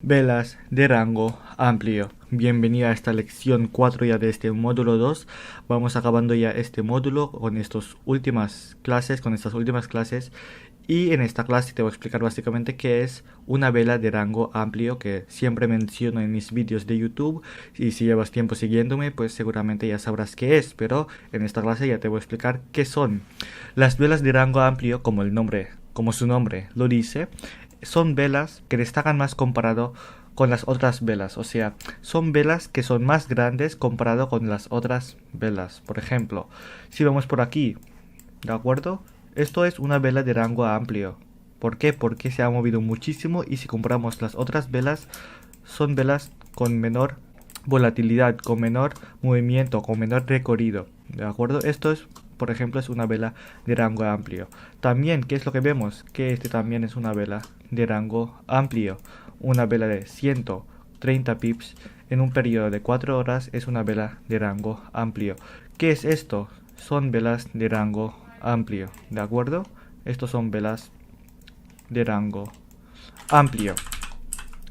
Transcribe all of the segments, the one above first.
Velas de rango amplio. Bienvenida a esta lección 4 ya de este módulo 2. Vamos acabando ya este módulo con estas últimas clases, y en esta clase te voy a explicar básicamente qué es una vela de rango amplio, que siempre menciono en mis vídeos de YouTube, y si llevas tiempo siguiéndome pues seguramente ya sabrás qué es, pero en esta clase ya te voy a explicar qué son. Las velas de rango amplio, como su nombre lo dice, son velas que destacan más comparado con las otras velas, o sea, son velas que son más grandes comparado con las otras velas. Por ejemplo, si vemos por aquí, ¿de acuerdo? Esto es una vela de rango amplio. ¿Por qué? Porque se ha movido muchísimo, y si comparamos las otras velas, son velas con menor volatilidad, con menor movimiento, con menor recorrido. ¿De acuerdo? Esto es, por ejemplo, es una vela de rango amplio. También, ¿qué es lo que vemos? Que este también es una vela de rango amplio. Una vela de 130 pips en un periodo de 4 horas es una vela de rango amplio. ¿Qué es esto? Son velas de rango amplio, ¿de acuerdo? Estos son velas de rango amplio.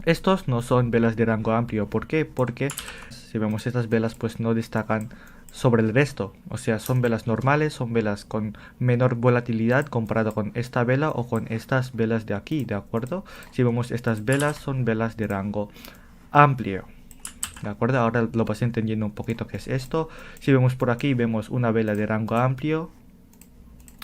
Estos no son velas de rango amplio. ¿Por qué? Porque si vemos estas velas pues no destacan sobre el resto, o sea, son velas normales, son velas con menor volatilidad comparado con esta vela o con estas velas de aquí, ¿de acuerdo? Si vemos estas velas, son velas de rango amplio, ¿de acuerdo? Ahora lo vas entendiendo un poquito qué es esto. Si vemos por aquí, vemos una vela de rango amplio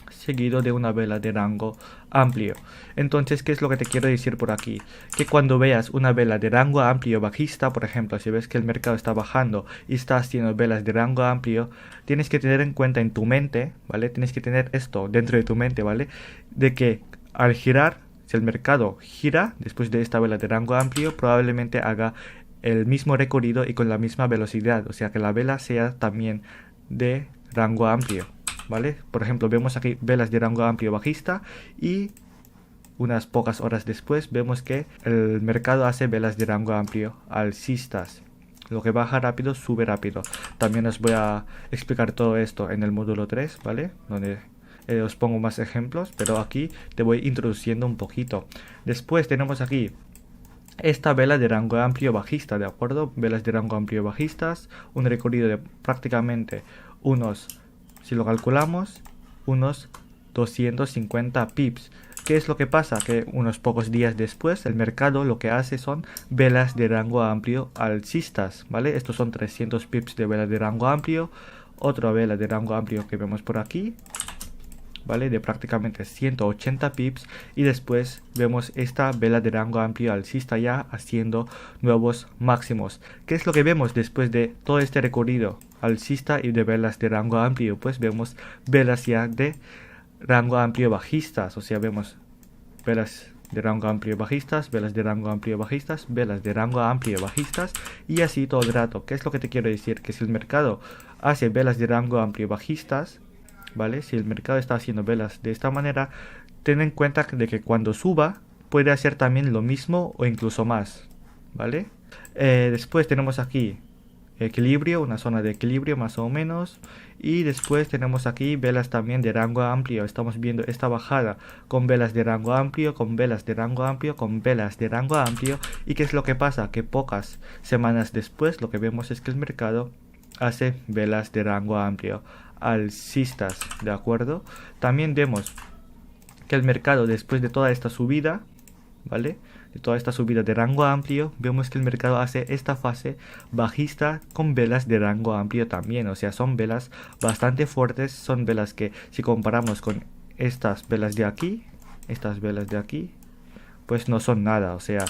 seguido de una vela de rango amplio. Entonces, ¿qué es lo que te quiero decir por aquí? Que cuando veas una vela de rango amplio bajista, por ejemplo, si ves que el mercado está bajando y está haciendo velas de rango amplio, tienes que tener en cuenta en tu mente, ¿vale? Tienes que tener esto dentro de tu mente, ¿vale? De que al girar, si el mercado gira después de esta vela de rango amplio, probablemente haga el mismo recorrido y con la misma velocidad, o sea que la vela sea también de rango amplio, ¿vale? Por ejemplo, vemos aquí velas de rango amplio bajista, y unas pocas horas después vemos que el mercado hace velas de rango amplio alcistas. Lo que baja rápido, sube rápido. También os voy a explicar todo esto en el módulo 3, ¿vale? Donde os pongo más ejemplos, pero aquí te voy introduciendo un poquito. Después tenemos aquí esta vela de rango amplio bajista, ¿de acuerdo? Velas de rango amplio bajistas, un recorrido de prácticamente si lo calculamos, unos 250 pips. ¿Qué es lo que pasa? Que unos pocos días después el mercado lo que hace son velas de rango amplio alcistas, ¿vale? Estos son 300 pips de vela de rango amplio. Otra vela de rango amplio que vemos por aquí, ¿vale? De prácticamente 180 pips, y después vemos esta vela de rango amplio alcista ya haciendo nuevos máximos. ¿Qué es lo que vemos después de todo este recorrido alcista y de velas de rango amplio? Pues vemos velas ya de rango amplio bajistas, o sea, vemos velas de rango amplio bajistas, velas de rango amplio bajistas, velas de rango amplio bajistas, y así todo el rato. ¿Qué es lo que te quiero decir? Que si el mercado hace velas de rango amplio bajistas, ¿vale? Si el mercado está haciendo velas de esta manera, ten en cuenta de que cuando suba puede hacer también lo mismo o incluso más, ¿vale? Después tenemos aquí equilibrio, una zona de equilibrio más o menos, y después tenemos aquí velas también de rango amplio. Estamos viendo esta bajada con velas de rango amplio, con velas de rango amplio, con velas de rango amplio. ¿Y qué es lo que pasa? Que pocas semanas después lo que vemos es que el mercado hace velas de rango amplio alcistas, ¿de acuerdo? También vemos que el mercado, después de toda esta subida, ¿vale? De toda esta subida de rango amplio, vemos que el mercado hace esta fase bajista con velas de rango amplio también, o sea, son velas bastante fuertes, son velas que si comparamos con estas velas de aquí, pues no son nada, o sea,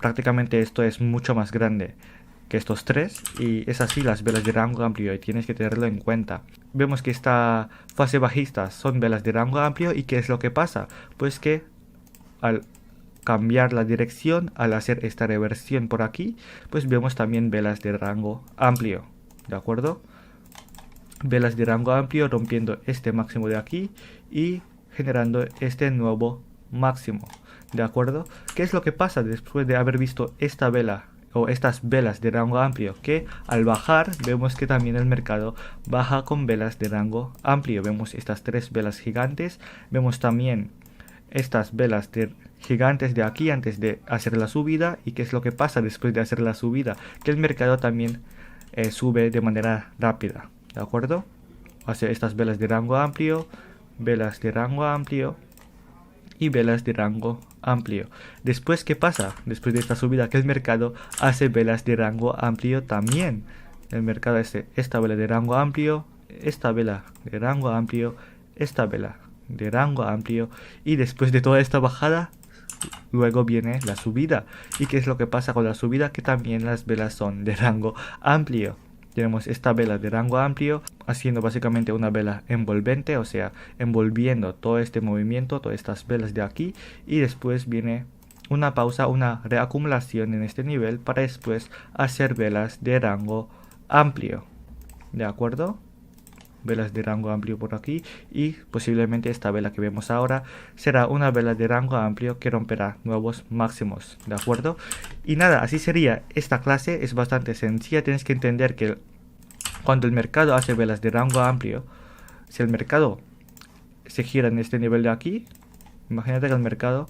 prácticamente esto es mucho más grande que estos tres, y es así las velas de rango amplio, y tienes que tenerlo en cuenta. Vemos que esta fase bajista son velas de rango amplio, y ¿qué es lo que pasa? Pues que al cambiar la dirección, al hacer esta reversión por aquí, pues vemos también velas de rango amplio, ¿de acuerdo? Velas de rango amplio rompiendo este máximo de aquí y generando este nuevo máximo, ¿de acuerdo? ¿Qué es lo que pasa después de haber visto esta vela o estas velas de rango amplio? Que al bajar vemos que también el mercado baja con velas de rango amplio. Vemos estas tres velas gigantes, vemos también estas velas gigantes de aquí antes de hacer la subida. ¿Y qué es lo que pasa después de hacer la subida? Que el mercado también sube de manera rápida, ¿de acuerdo? Hace estas velas de rango amplio, velas de rango amplio y velas de rango amplio. Después, ¿qué pasa? Después de esta subida, que el mercado hace velas de rango amplio también. El mercado hace esta vela de rango amplio, esta vela de rango amplio, esta vela de rango amplio, y después de toda esta bajada luego viene la subida. ¿Y qué es lo que pasa con la subida? Que también las velas son de rango amplio. Tenemos esta vela de rango amplio haciendo básicamente una vela envolvente, o sea, envolviendo todo este movimiento, todas estas velas de aquí, y después viene una pausa, una reacumulación en este nivel para después hacer velas de rango amplio, ¿de acuerdo? Velas de rango amplio por aquí, y posiblemente esta vela que vemos ahora será una vela de rango amplio que romperá nuevos máximos, ¿de acuerdo? Y nada, así sería esta clase. Es bastante sencilla. Tienes que entender que cuando el mercado hace velas de rango amplio, si el mercado se gira en este nivel de aquí, imagínate que el mercado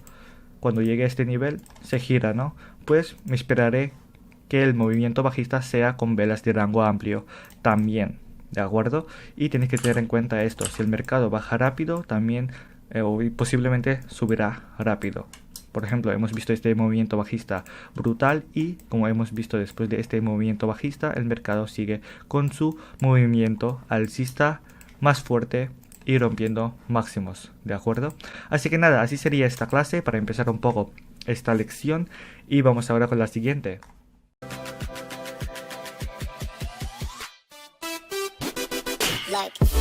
cuando llegue a este nivel se gira, ¿no? Pues me esperaré que el movimiento bajista sea con velas de rango amplio también, ¿de acuerdo? Y tienes que tener en cuenta esto: si el mercado baja rápido, también posiblemente subirá rápido. Por ejemplo, hemos visto este movimiento bajista brutal, y como hemos visto después de este movimiento bajista, el mercado sigue con su movimiento alcista más fuerte y rompiendo máximos, ¿de acuerdo? Así que nada, así sería esta clase para empezar un poco esta lección, y vamos ahora con la siguiente. Like